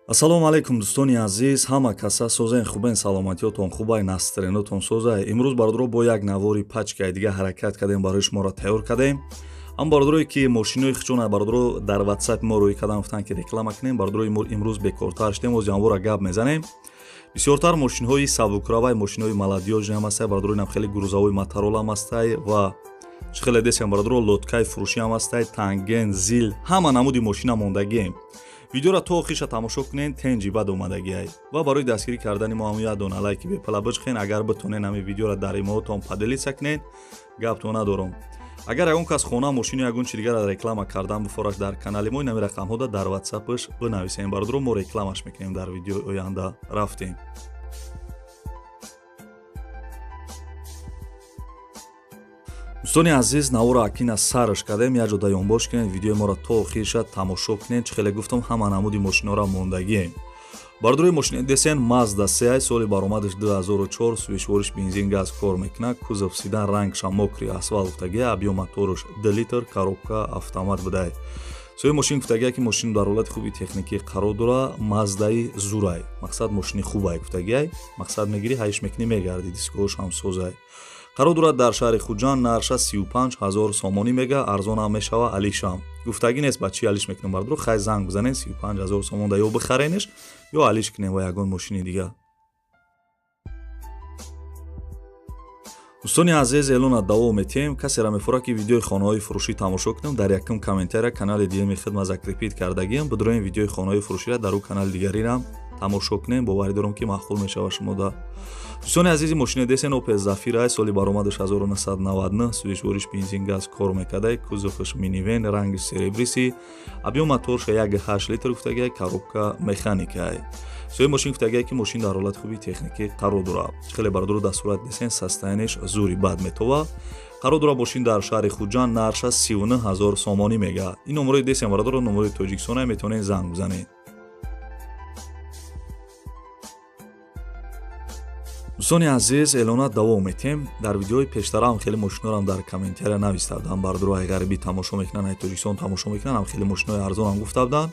ассалому алайкум дӯстони азиз, ҳама каса созаи хубен, саломатиётон хубай, настренотон созай. Имрӯз бардро бо як навори пачкаи дига ҳаракат кардем, барои шуморо тайёр кардем. ҳам бардрои ки мошинои хичона бардро дар WhatsApp мо рӯй кардам, гуфтанд ки реклама кунем. Бардрои имрӯз бекортар шудем, оз янвора гап мезанем. бисёртар мошинҳои сабукравай, мошинои маладиёжи ҳам астай, бардрои нам хеле грузовой моторол ҳам астай ва чӣ хеле десем бардро лодкаи фурӯшӣ ҳам астай, танген, зил, ҳама намуди мошина мондагием. видеоро то охиша тамошо кунен, тенҷи бад омадагиай ва барои дастгирӣ кардани мо ҳам ядона лайки бепала бичхен. агар битонен ҳами видеоро дар имоатон поделиться кунен, гапто надорам. агар ягон кас хона мошини ягон чи дигара реклама кардан буфораш дар канали мо, инами рақамҳода дар WhatsApp-иш бинависем, бардро мо рекламаш мекунем дар видеои оянда. рафтем. дӯстони азиз, навора акина сарш кардем, як ҷо даён бош кунед, видеои моро то охириша тамошо кунед. чӣ хеле гуфтам, ҳама намуди мошиноро мондагием. бардрои мошини десен Mazda CI, соли баромадиш 2004, сӯишвориш бензин газ кор мекунад, кузов сидан, рангша мокри асфал гуфтагия, объём моториш 2 литр, коробка автомат будай. сои мошин гуфтагия ки мошин дар ҳолати хуби техникӣ қарор дора, Mazda-и зурай, мақсад мошини хубай гуфтагия, мақсад мегири ҳайш мекунӣ мегарди, дискош ҳам созай. қарор дорад дар шаҳри Хуҷанд, нарша 35 000 сомонӣ мега, арзон ҳам мешава алишам. гуфтагӣ нест ба чӣ алиш мекунем, бардро хай занг бизанен 35 000 сомон да ё бихаренеш ё алиш кунем ва ягон мошини дига. дӯстони азиз, эълона давом метем. касеро мефурад ки видеои хонаҳои фурӯшӣ тамошо кунем, дар якум комментария канали диеми хидмат закрепит кардагиам, бидроем видеои хонаҳои фурӯширо дар ӯ канали дигарирам тамошо кунем. боварӣ дорам ки маъқул мешава шумода. дӯстони азизи, мошини десен Opel Zafira, соли баромадиш 1999, сӯишвориш бензин газ кор мекардай, кузовиш минивен, рангиш серебриси, объём моторш 1.8 литр гуфтагия, коробка механикай. сои мошин гуфтагия ки мошин дар ҳолати хуби техникӣ қарор дорад. чӣ хеле бардро дастурат десен состояниш зури бад метова. қарор дорад мошин дар шаҳри Хуҷанд, нарша 39 000 сомонӣ мега. ин номарои десен бардро номарои тоҷикистона метавонен занг бизанед. дӯстони азиз, эълонат давом метем. дар видеои пештарам хеле мошинорам дар комментария нависта будам, бардро ай ғарибӣ тамошо мекунанд, ай тоҷикистон тамошо мекунанд, хеле мошинои арзонам гуфта буданд.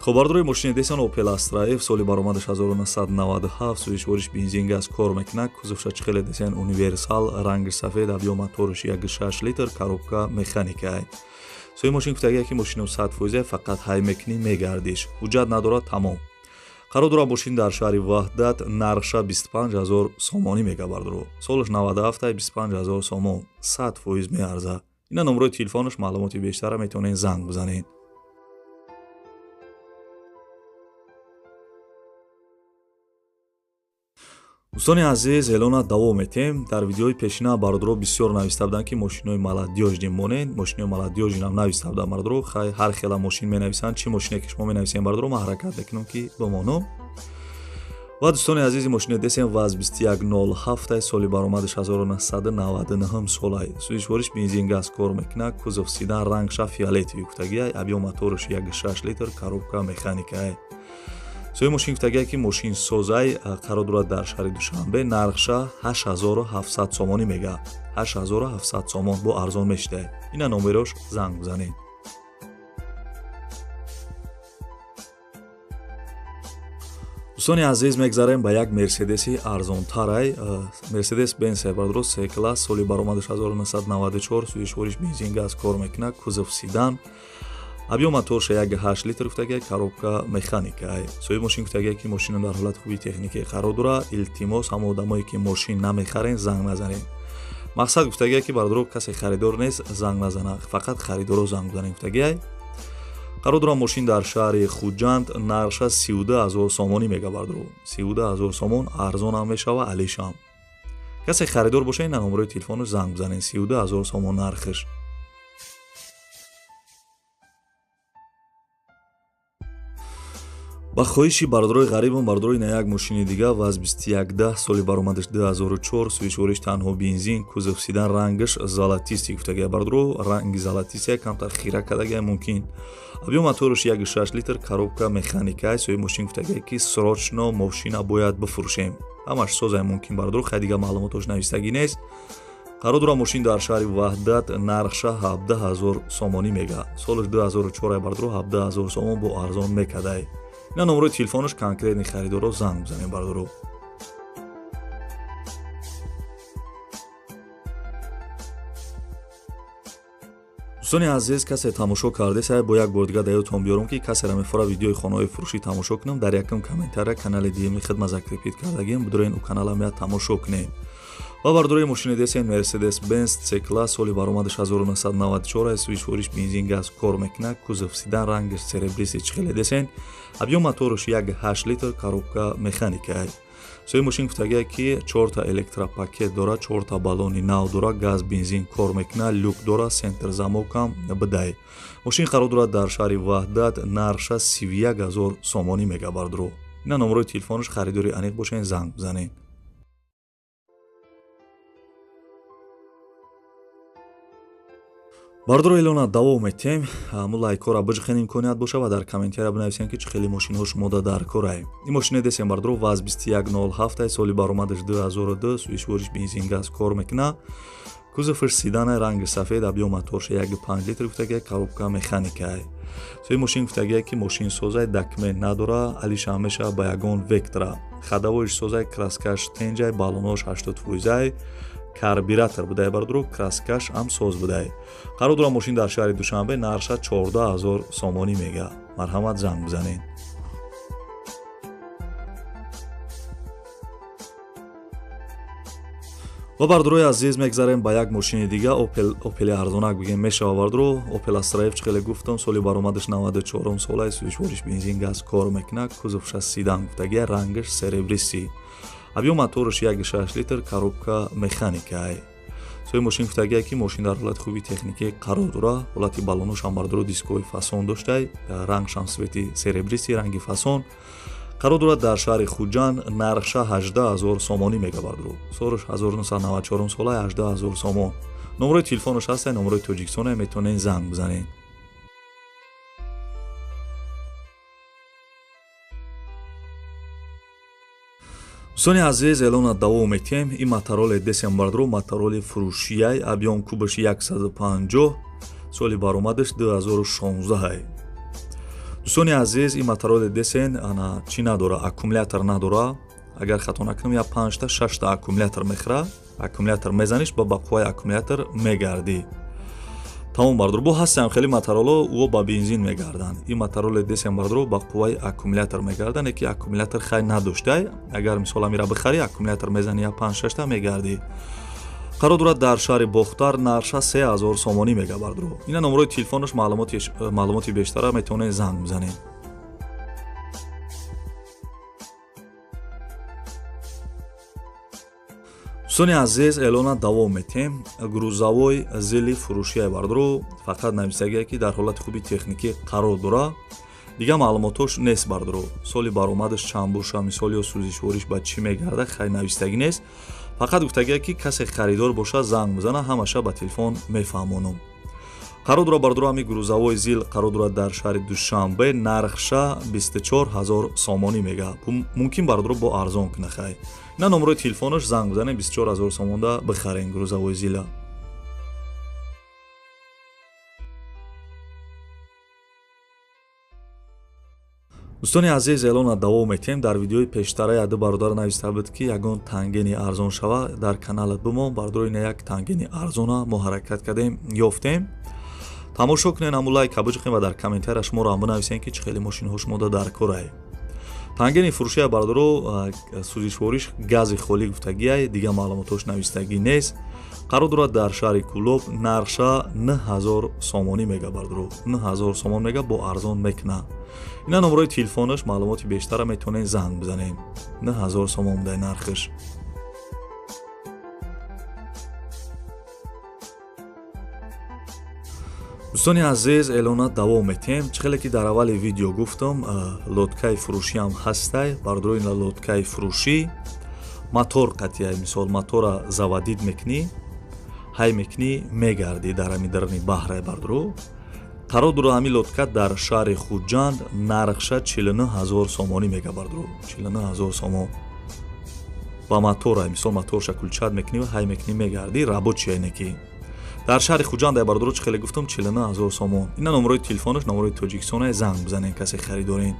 хоб бардрои мошини десен Opel Astra F, соли баромадиш 1997, сӯишвориш бензин газ кор мекунад, кузовша чӣ хеле десен универсал, рангиш сафед, объём моториш 1.6 литр, коробка механикай. сои мошин гуфтагия ки мошини 100% фақат ҳай мекунӣ мегардиш, ҳуҷҷат надорад, тамом. қарор дорад мошин дар шаҳри Ваҳдат, нарша 25 000 сомонӣ мега бардро. солиш 97, 25 000 сомон, 100% меарзад. ина номарои телефонаш, маълумоти бештара метавонен занг бизанед. дӯстони азиз, эълона давом метем. дар видеои пешина бардро бисёр нависта буданд ки мошинои маладиёждӣ монед, мошинои маладиёждинам нависта буданд бардро. хай ҳар хела мошин менависанд, чӣ мошине ки шумо менависем бардро ма ҳаракат мекунам ки бимонам. ва дӯстони азизи, мошини десен ВАЗ 2107, соли баромадиш 1999 солай, сӯишвориш бензин газ кор мекунад, кузов сидан, рангша фиолетови гуфтагия, объём моториш 1.6 литр, коробка механикай. сои мошин гуфтагия ки мошин созай, қарор дорад дар шаҳри Душанбе, нархша 8700 сомонӣ мега, 8700 сомон, бо арзон мешидай. ина номерош занг бизанед. дӯстони азиз, мегзарем ба як мерседеси арзонтарай, Mercedes Benz бардро C класс, соли баромадиш 1994, сӯишвориш бензин газ кор мекунад, кузов сидан, объём моторша 1.8 литр гуфтагия, коробка механикай. сои мошин гуфтагия ки мошин дар ҳолати хуби техникӣ қарор дорад. илтимос, ҳама одамое ки мошин намехарен занг назанед. мақсад гуфтагия ки бардро касе харидор нест, занг назанад, фақат харидоро занг бизанед гуфтагия. қарор дорад мошин дар шаҳри Хуҷанд, нарша 32 000 сомонӣ мега бардро. 32 000 сомон, арзон ҳам мешава, алишам. касе харидор боша, ина номарои телефонош занг бизанед, 32 000 сомон нархиш. ба хоҳиши бардрои ғарибам, бардрои ина як мошини дига ВАЗ 2110, соли баромадиш 2004, сӯишвориш танҳо бензин, кузов сидан, рангиш золотисти гуфтагия бардро, ранги золотисти камтар хира кардагия мумкин, объём моториш 1.6 литр, коробка механикай. сои мошин гуфтагия ки срочно мошина бояд бифурӯшем, ҳамаш созай мумкин бардро, хай дига маълумотош навистагӣ нест. қарор дорад мошин дар шаҳри Ваҳдат, нархша 17 000 сомонӣ мега, солиш 2004 бардро 17 000 сомон бо арзон мекардай. ина номерои телефонош конкретни харидорро занг бизанед бардоро. дӯстони азиз, касе тамошо кардесай, бо як бор дига дар ёдтон биёрам ки касеро мефора видеои хонаҳои фурӯшӣ тамошо кунам, дар якум комментария канали DM-и хидмат закрепит кардагиам, бидурен ӯ каналам я тамошо кунед. ва бардорои мошини десен Mercedes-Benz C-класс соли баромадаш 1994 аст, свичвориш бензин газ кор мекунад, кузов седан, рангаш серебриси чхеле десен, объем моторош 1.8 литр, коробка механика. сои мошин гуфтагия ки 4 та электропакет дора, 4 та баллони нав дора, газ бензин кор мекунад, люк дора, сентр замокам бидай. мошин қарор дорад дар шаҳри Ваҳдат, нарша 31 000 сомонӣ мегабардро. ина номерои телефонош, харидори аниқ бошен занг бизанед. бардоро илона давом метем, ҳамун лайкора биҷхен имконият боша ва дар комментария бинависем ки чӣ хеле мошинҳо шумода дар корай. ин мошине десем бардоро ВАЗ 2107 соли баромадаш 2002, свичвориш бензин газ кор мекунад, кузоваш седан, ранги сафед, объем моторш 1.5 литр гуфтагия, коробка механика. сои мошин гуфтагия ки мошин созай документ надора, алиша ҳамеша ба ягон вектора, хадавоиш созай, краскаш тенҷай, баллонош 80%, карбюратор будай бардоро, краскаш ам соз будай. қарор дорам мошин дар шаҳри Душанбе, нарша 14 000 сомонӣ мега. марҳамат, занг бизанед. ва бардорои азиз, мегзарем ба як мошини дига, Opel арзонак бигем мешава бардоро. Opel Astra F чӣ хеле гуфтам, соли баромадаш 94 сола аст, свичвориш бензин газ кор мекунад, кузовш седан гуфтагия, рангаш серебриси, объем моторш 1.6 литр, коробка механика. сои мошин гуфтагия ки мошин дар ҳолати хуби техникӣ қарор дора, ҳолати баллонош ҳам бардоро дискови фасон доштай, рангшам свети серебриси, ранги фасон. қарор дорад дар шаҳри Хуҷанд, нарша 18 000 сомонӣ мегабардро. солаш 1994 сола 18 000 сомон. номерои телефонош ҳастай, номерои Тоҷикистона, метавонед занг бизанед. дӯстони азиз, эълона давом метем. ин мотороли десем бардоро, мотороли фурӯшияй, объем кубаш 150, соли баромадаш 2016. дӯстони азиз, ин мотороли десен ана чӣ надора, аккумулятор надора. агар хато накунам, я 5 та 6 та аккумулятор мехӯра. аккумулятор мезаниш, ба бақувваи аккумулятор мегардӣ. тамом бардоро. бо ҳастам хеле мотороло ӯ ба бензин мегарданд. ин мотороли десем бардоро ба қувваи аккумулятор мегарданд, ки аккумулятор хай надоштай. агар мисол амира бихарӣ, аккумулятор мезани я 5-6 та мегардӣ. қарор дорад дар шаҳри Бохтар, нарша 3 000 сомонӣ мегабардро. ина номерои телефонош, маълумоти бештара метавонед занг бизанед. дӯстони азиз, эълона давом метем. грузовой зили фурӯшия бардоро, фақат нависагия ки дар ҳолати хуби техникӣ қарор дора, дига маълумотош нест бардоро. соли баромадаш чанд боша, мисол ё сӯзишвориш ба чӣ мегарда, хай навистагӣ нест. фақат гуфтагия ки касе харидор боша, занг бизана, ҳамаша ба телефон мефаҳмонам. қарор дора бардоро ҳами грузовой зил қарор дорад дар шаҳри Душанбе, нархша 24 000 сомонӣ мега. мумкин бардоро бо арзон куна хай. ина номерои телефонош, занг бизанед, 24 000 сомонда бихарен грузовой зила. дӯстони азиз, эълона давом метем. дар видеои пештара яду бародар нависта буд ки ягон тангени арзон шава, дар каналат бимон. бардорои ина як тангени арзона мо ҳаракат кардем, ёфтем. тамошо кунед, ҳамун лайка биҷухем ва дар комментария шуморо ҳам бинависен ки чӣ хеле мошинҳо шумода дар корай. тангени фурӯшия бардоро, сӯзишвориш гази холӣ гуфтагия, дига маълумотош навистагӣ нест. қарор дорад дар шаҳри Кӯлоб, нарша 9 000 сомонӣ мега бардоро. 9 000 сомон мега бо арзон мекуна. ина номерои телефонош, маълумоти бештара метавонед занг бизанед. 9 000 сомон будай нархаш. дӯстони азиз, эълона давом метем. чӣ хеле ки дар аввали видео гуфтам, лодкаи фурӯшиам ҳастай. бардоро ин лодкаи фурӯшӣ, мотор қатияй, мисол мотора заводид мекунӣ, ҳай мекунӣ, мегарди дар ҳами дарни баҳрай бардоро. қарор дора ҳами лодка дар шаҳри Хуҷанд, нархша 49 000 сомонӣ мега бардоро. 49 000 сомон. ба моторай, мисол моторша кулчат мекунӣ, ҳай мекунӣ, мегарди, рабочияй неки. дар шаҳри Хуҷанд ай бардоро чӣ хеле гуфтам, 49 000 сомон. ина номерои телефонош, номерои Тоҷикистона, занг бизанед, касе харидоред.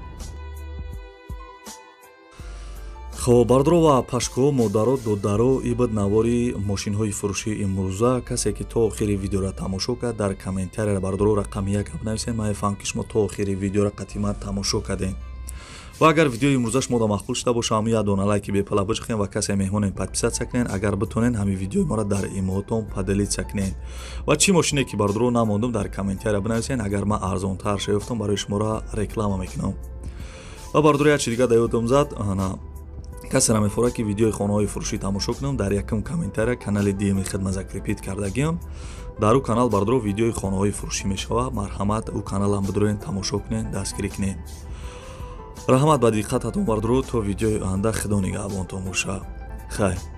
خب бардро ва пашкҳо модаро додаро ибад навори мошинҳои фурӯшии имрӯза касе ки то охири видеоро тамошо кард дар комментарияро бардро рақами 1 бинависед. Ман мефаҳмам ки шумо то охири видеоро қатъиман тамошо кардем. ва агар видеои имрӯза шумода махкул шуда боша ҳамун як дона лайки бепала биҷихен ва касе меҳмонен подписатсия кунен. Агар битонен ҳамин видеои моро дар имоатон поделитсия кунен ва чӣ мошине ки бардро намондум дар комментария бинависен. Агар ман арзонтар шаёфтам барои шуморо реклама мекунам. ва бардро як чи дига даёдам зад, касера мефорад ки видеои хонаҳои фурӯшӣ тамошо кунам. Дар якум комментария канали DM хидмат закрепит кардагиам. дар ӯ канал бардро видеои хонаҳои фурӯшӣ мешава. марҳамат ӯ каналам бидроен тамошо кунен, дастгирӣ кунен. раҳмат ба диққататон бардро. то видеои оянда худо нигаҳбонтон боша. хайр.